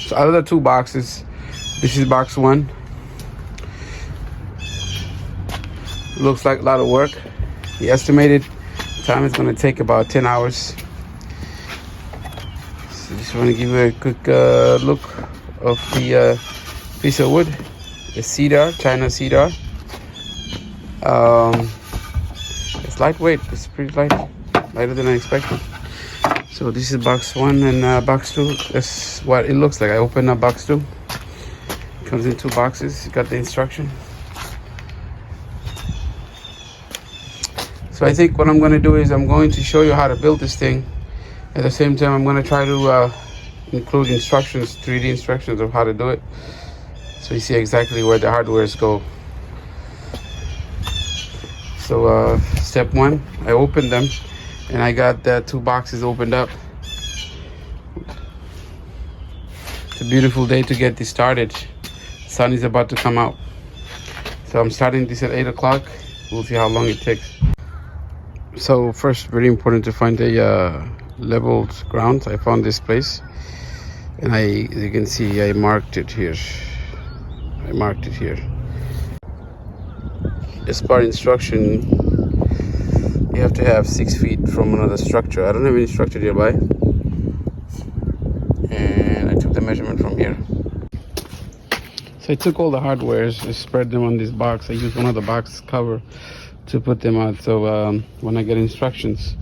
So out of the 2 boxes, this is box 1. Looks like a lot of work. The estimated time is going to take about 10 hours. So just want to give you a quick look of the piece of wood. The cedar, China cedar. It's lightweight. It's pretty light, lighter than I expected. So this is box 1 and box 2. That's what it looks like. I opened up box 2. Comes in 2 boxes. Got the instruction. So I think what I'm going to do is I'm going to show you how to build this thing. At the same time, I'm going to try to include instructions, 3D instructions of how to do it, so you see exactly where the hardwares go. So step 1, I opened them, and I got the 2 boxes opened up. It's a beautiful day to get this started. The sun is about to come out. So I'm starting this at 8 o'clock. We'll see how long it takes. So first, very important to find a leveled ground. I found this place, and as you can see, I marked it here. As per instruction, you have to have 6 feet from another structure. I don't have any structure nearby, and I took the measurement from here. So I took all the hardwares, I spread them on this box. I used one of the box cover to put them out, so when I get instructions,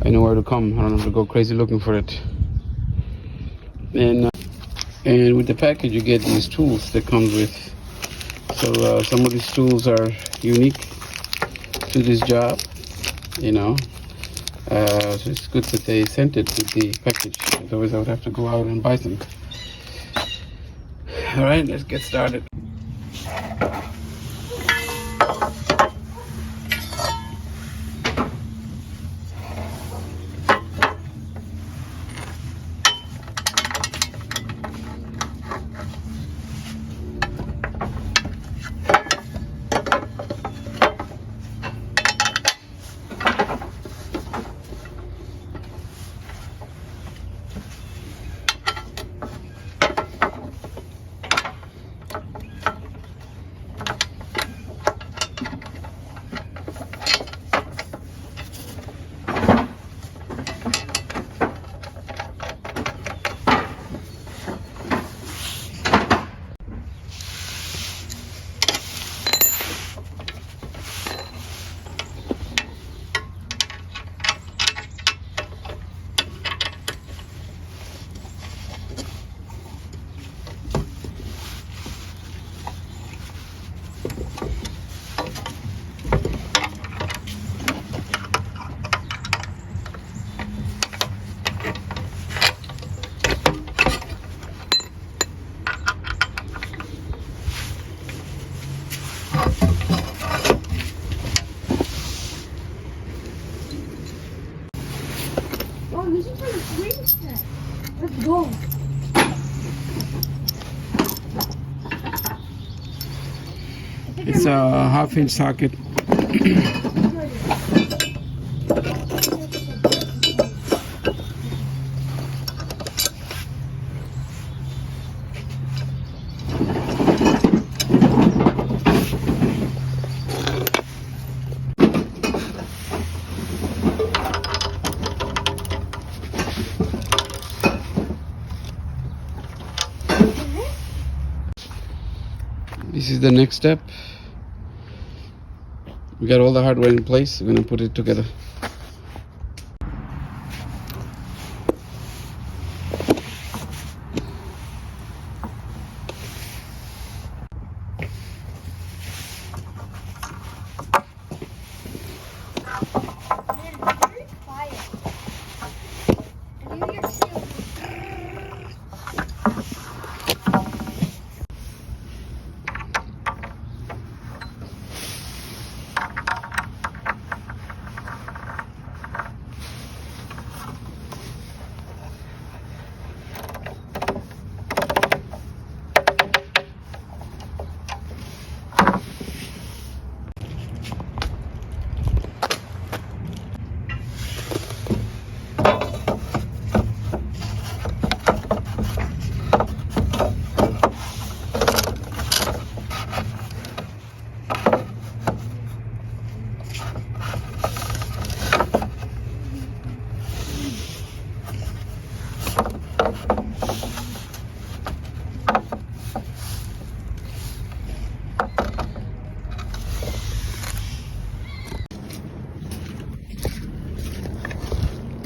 I know where to come. I don't have to go crazy looking for it. And with the package, you get these tools that comes with. So some of these tools are unique to this job, you know. So it's good that they sent it with the package. Otherwise, I would have to go out and buy some. All right, let's get started. Let's go. It's a 1/2-inch socket. This is the next step. We got all the hardware in place. We're gonna put it together.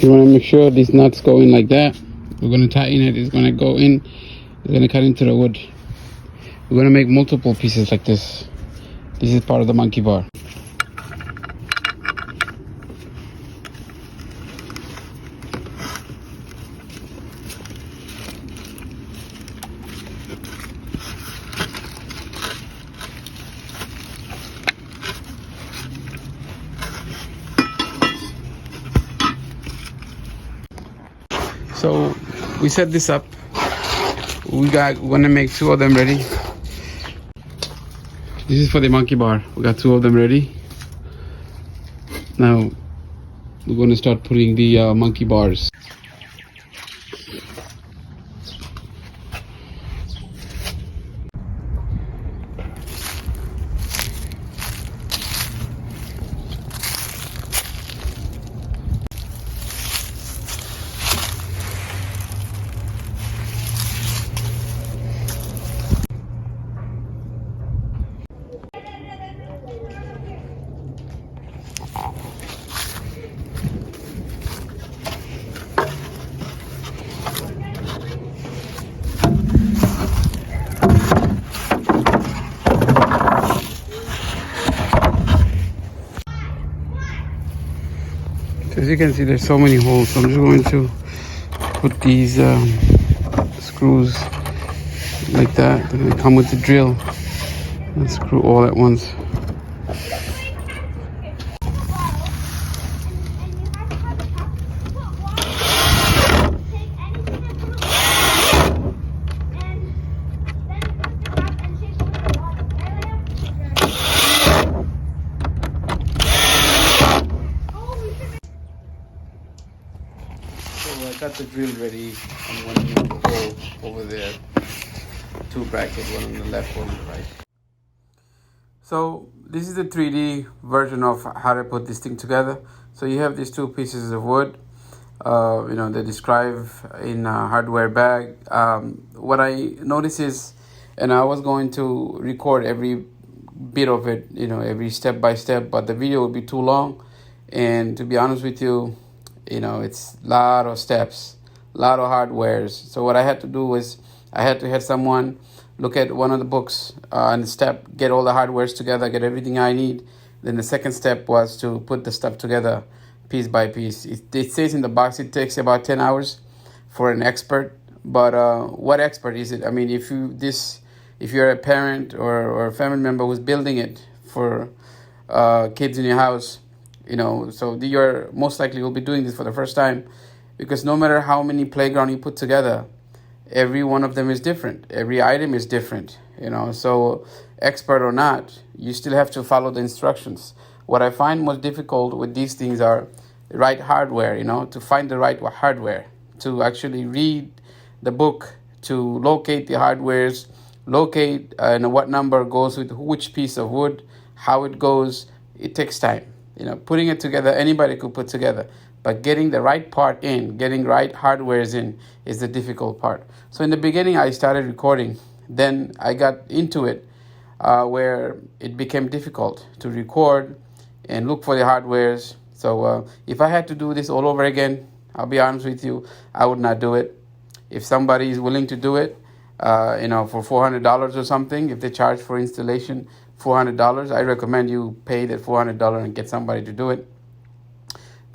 You want to make sure these nuts go in like that. We're going to tighten it. It's going to go in. It's going to cut into the wood. We're going to make multiple pieces like this. This is part of the monkey bar. So we set this up. We're gonna make 2 of them ready. This is for the monkey bar. We got 2 of them ready. Now we're gonna start putting the monkey bars. As you can see, there's so many holes, so I'm just going to put these screws like that. They're going to come with the drill and screw all at once. So I got the drill ready. I'm going to use the hole over there. 2 brackets, one on the left, one on the right. So this is the 3D version of how to put this thing together. So you have these 2 pieces of wood. They describe in a hardware bag. What I notice is, and I was going to record every bit of it, every step by step, but the video would be too long. And to be honest with you, it's a lot of steps, a lot of hardwares. So what I had to do was I had to have someone look at one of the books and get all the hardwares together, get everything I need. Then the second step was to put the stuff together piece by piece. It says in the box it takes about 10 hours for an expert. But what expert is it? I mean, if you're a parent or a family member who's building it for kids in your house, so you're most likely will be doing this for the first time, because no matter how many playground you put together, every one of them is different. Every item is different, so expert or not, you still have to follow the instructions. What I find most difficult with these things are the right hardware, to find the right hardware, to actually read the book, to locate the hardwares, locate what number goes with which piece of wood, how it goes. It takes time. Putting it together, anybody could put together. But getting the right part in, getting right hardwares in is the difficult part. So in the beginning, I started recording. Then I got into it where it became difficult to record and look for the hardwares. So if I had to do this all over again, I'll be honest with you, I would not do it. If somebody is willing to do it, for $400 or something, if they charge for installation $400, I recommend you pay that $400 and get somebody to do it,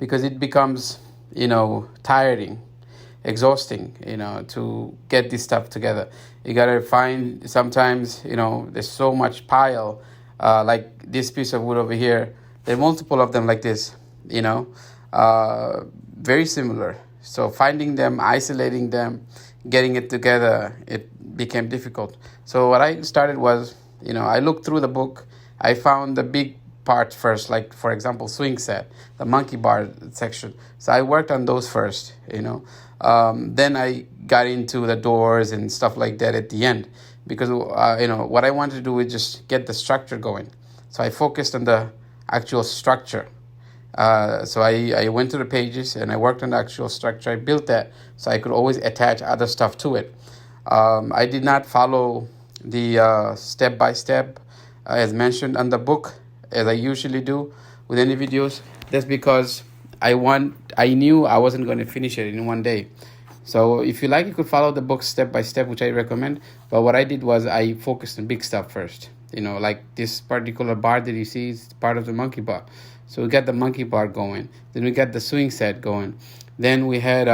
because it becomes, tiring, exhausting, to get this stuff together. You gotta find, sometimes, there's so much pile, like this piece of wood over here. There are multiple of them like this, very similar. So finding them, isolating them, getting it together, it became difficult. So what I started was, I looked through the book. I found the big part first, like, for example, swing set, the monkey bar section. So I worked on those first, Then I got into the doors and stuff like that at the end, because, what I wanted to do is just get the structure going. So I focused on the actual structure. So I went to the pages and I worked on the actual structure. I built that so I could always attach other stuff to it. I did not follow the step-by-step as mentioned on the book, as I usually do with any videos. That's because I knew I wasn't going to finish it in one day. So if you like, you could follow the book step by step, which I recommend. But what I did was I focused on big stuff first. Like this particular bar that you see is part of the monkey bar. So we got the monkey bar going. Then we got the swing set going. Then we had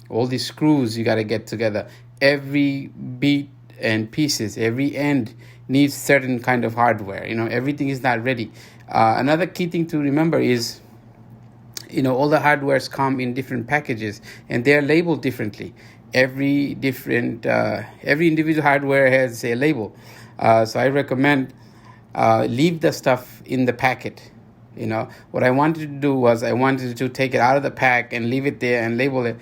all these screws you got to get together. Every beat and pieces, every end needs certain kind of hardware. Everything is not ready. Another key thing to remember is, all the hardwares come in different packages and they're labeled differently. Every individual hardware has a label. So I recommend leave the stuff in the packet. What I wanted to do was I wanted to take it out of the pack and leave it there and label it.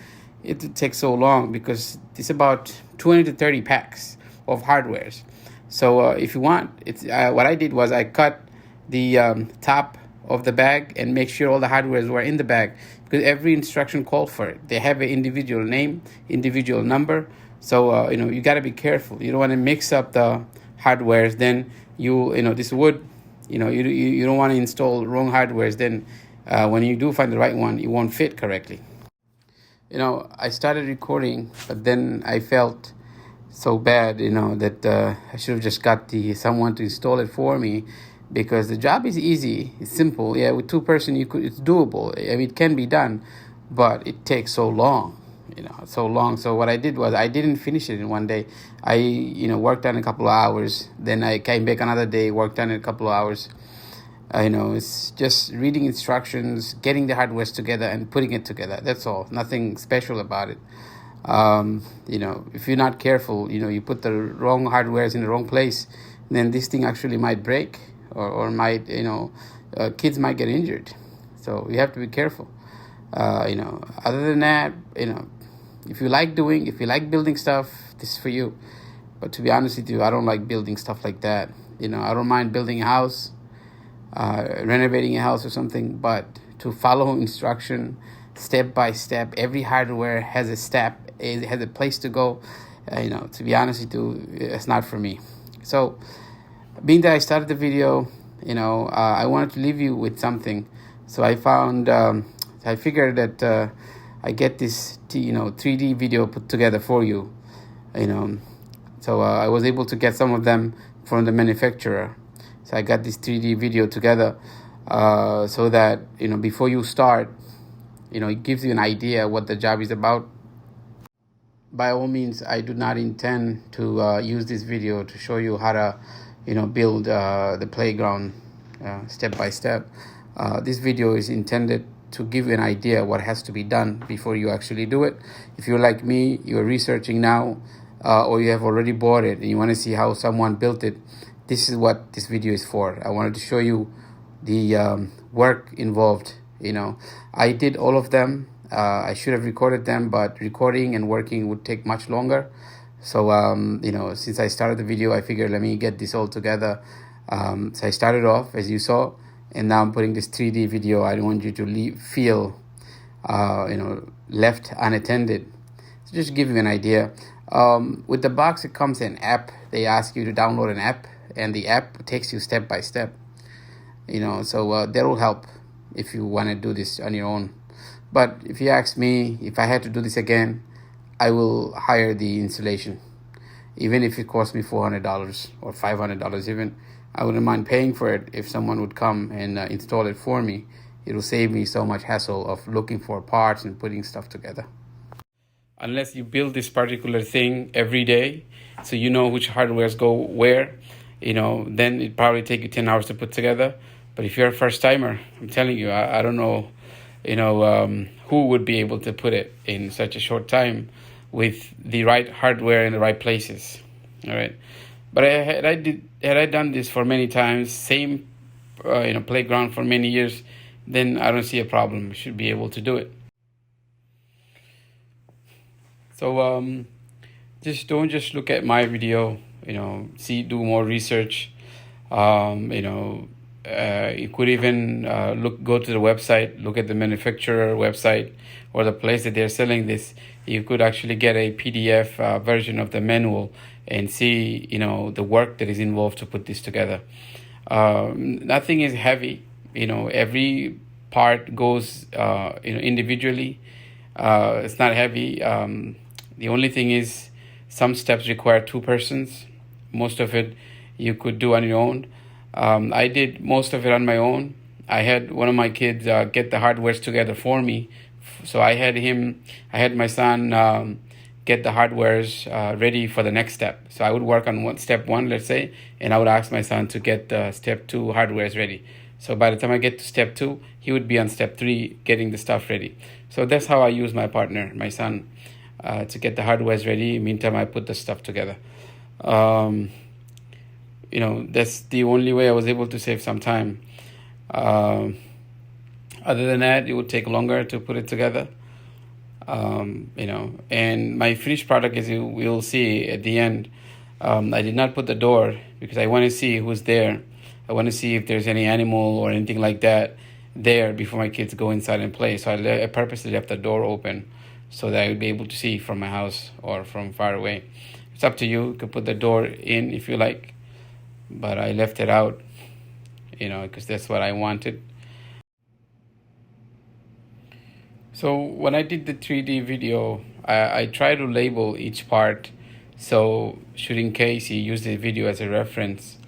It would take so long because it's about 20 to 30 packs of hardwares. So if you want, what I did was I cut the top of the bag and make sure all the hardwares were in the bag, because every instruction called for it. They have an individual name, individual number. So you got to be careful. You don't want to mix up the hardwares. Then this wood, you don't want to install wrong hardwares. Then when you do find the right one, it won't fit correctly. I started recording, but then I felt so bad, that I should have just got someone to install it for me, because the job is easy, it's simple. Yeah, with 2 person, it's doable. I mean, it can be done, but it takes so long, so long. So what I did was I didn't finish it in one day. I, worked on a couple of hours. Then I came back another day, worked on it a couple of hours. It's just reading instructions, getting the hardware together and putting it together. That's all. Nothing special about it. If you're not careful, you put the wrong hardwares in the wrong place, then this thing actually might break, or might, kids might get injured. So you have to be careful. Other than that, if you like building stuff, this is for you. But to be honest with you, I don't like building stuff like that. I don't mind building a house, renovating a house or something, but to follow instruction step by step, every hardware has a step, it has a place to go. To be honest with you, it's not for me. So being that I started the video, I wanted to leave you with something. So I figured that I get this 3D video put together for you. So I was able to get some of them from the manufacturer. So I got this 3D video together so that before you start, it gives you an idea what the job is about. By all means, I do not intend to use this video to show you how to build the playground step by step. This video is intended to give you an idea what has to be done before you actually do it. If you're like me, you're researching now, or you have already bought it and you want to see how someone built it, this is what this video is for. I wanted to show you the work involved. I did all of them. I should have recorded them, but recording and working would take much longer. So, since I started the video, I figured let me get this all together. So I started off, as you saw, and now I'm putting this 3D video. I don't want you to feel, left unattended. So just to give you an idea. With the box, it comes an app. They ask you to download an app, and the app takes you step by step. So that will help if you want to do this on your own. But if you ask me, if I had to do this again, I will hire the installation. Even if it costs me $400 or $500 even, I wouldn't mind paying for it if someone would come and install it for me. It will save me so much hassle of looking for parts and putting stuff together. Unless you build this particular thing every day, so you know which hardwares go where, then it probably take you 10 hours to put together. But if you're a first timer, I'm telling you, I don't know, who would be able to put it in such a short time with the right hardware in the right places. All right. But had I done this for many times, same playground for many years, then I don't see a problem. I should be able to do it. So don't just look at my video, do more research. You could even go to the website, look at the manufacturer website or the place that they're selling this. You could actually get a PDF version of the manual and see, the work that is involved to put this together. Nothing is heavy. Every part goes individually. It's not heavy. The only thing is some steps require two persons. Most of it you could do on your own. I did most of it on my own. I had one of my kids get the hardwares together for me. So I had my son get the hardwares ready for the next step. So I would work on step one, let's say, and I would ask my son to get step two hardwares ready. So by the time I get to step two, he would be on step three, getting the stuff ready. So that's how I use my partner, my son, to get the hardwares ready. Meantime, I put the stuff together. That's the only way I was able to save some time. Other than that, it would take longer to put it together. And my finished product, as you will see at the end, I did not put the door because I want to see who's there. I want to see if there's any animal or anything like that there before my kids go inside and play. So I purposely left the door open so that I would be able to see from my house or from far away. It's up to you. You can put the door in if you like, but I left it out, because that's what I wanted. So when I did the 3D video, I try to label each part. So should in case you use the video as a reference,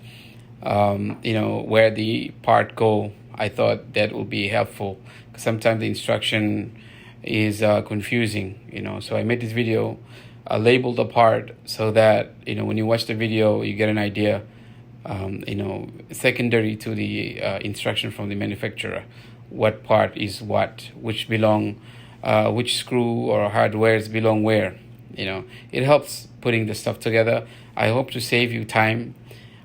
where the part go, I thought that would be helpful. Because sometimes the instruction is confusing, So I made this video, labeled the part so that, when you watch the video, you get an idea, secondary to the instruction from the manufacturer, what part is what, which screw or hardwares belong where. It helps putting the stuff together. I hope to save you time.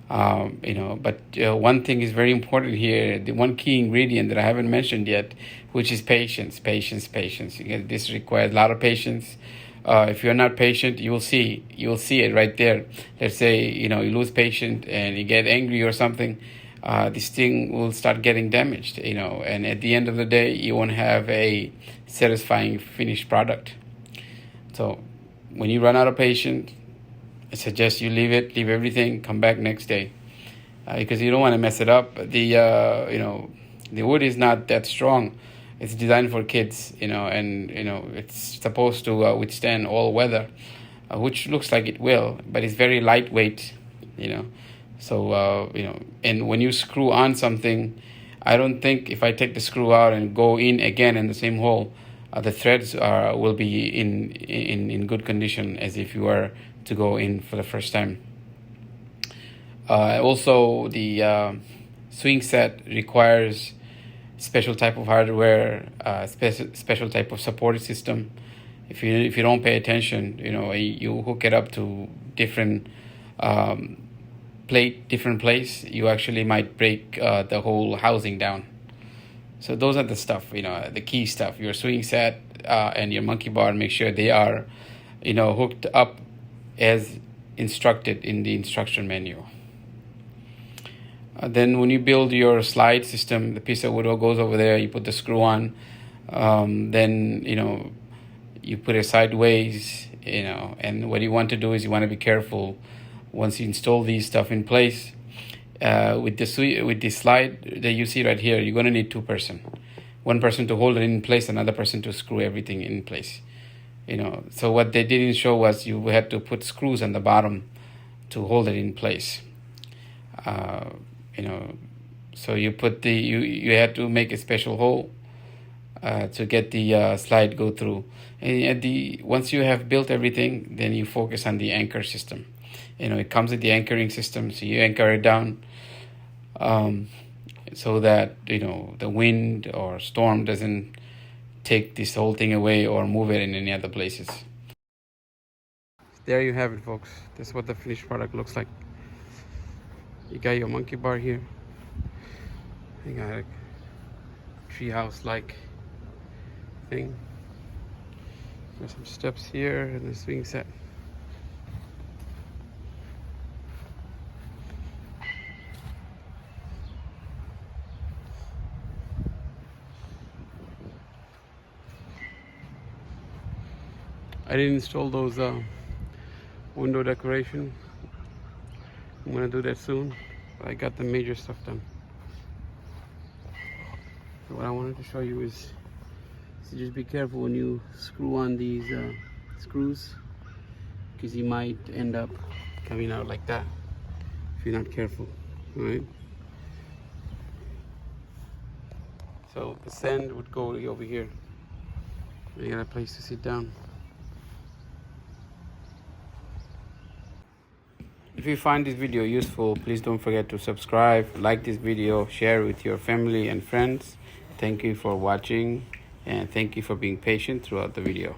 But one thing is very important here. The one key ingredient that I haven't mentioned yet, which is patience. This requires a lot of patience. If you're not patient, you'll see it right there. Let's say, you lose patience and you get angry or something. This thing will start getting damaged, and at the end of the day, you won't have a satisfying finished product. So when you run out of patience, I suggest you leave everything, come back next day, because you don't want to mess it up. The wood is not that strong. It's designed for kids, and it's supposed to withstand all weather, which looks like it will, but it's very lightweight, So and when you screw on something, I don't think if I take the screw out and go in again in the same hole, the threads will be in good condition as if you were to go in for the first time. Also, the swing set requires special type of hardware, special type of support system. If you don't pay attention, you hook it up to different place, you actually might break the whole housing down. So those are the stuff, the key stuff. Your swing set and your monkey bar, make sure they are, hooked up as instructed in the instruction manual. Then when you build your slide system, the piece of wood goes over there, you put the screw on, then, you put it sideways, and what you want to do is you want to be careful once you install these stuff in place. With the slide that you see right here, you're going to need two person. One person to hold it in place, another person to screw everything in place. So what they didn't show was you had to put screws on the bottom to hold it in place. So you put you had to make a special hole to get the slide go through. And once you have built everything, then you focus on the anchor system. It comes with the anchoring system, so you anchor it down so that the wind or storm doesn't take this whole thing away or move it in any other places. There you have it, folks. This is what the finished product looks like. You got your monkey bar here. You got a treehouse-like thing. There's some steps here and the swing set. I didn't install those window decoration. I'm gonna do that soon, but I got the major stuff done. So what I want to wanted to show you is so just be careful when you screw on these screws, because you might end up coming out like that if you're not careful. All right, so the sand would go over here. You got a place to sit down. If you find this video useful, please don't forget to subscribe, like this video, share with your family and friends. Thank you for watching, and thank you for being patient throughout the video.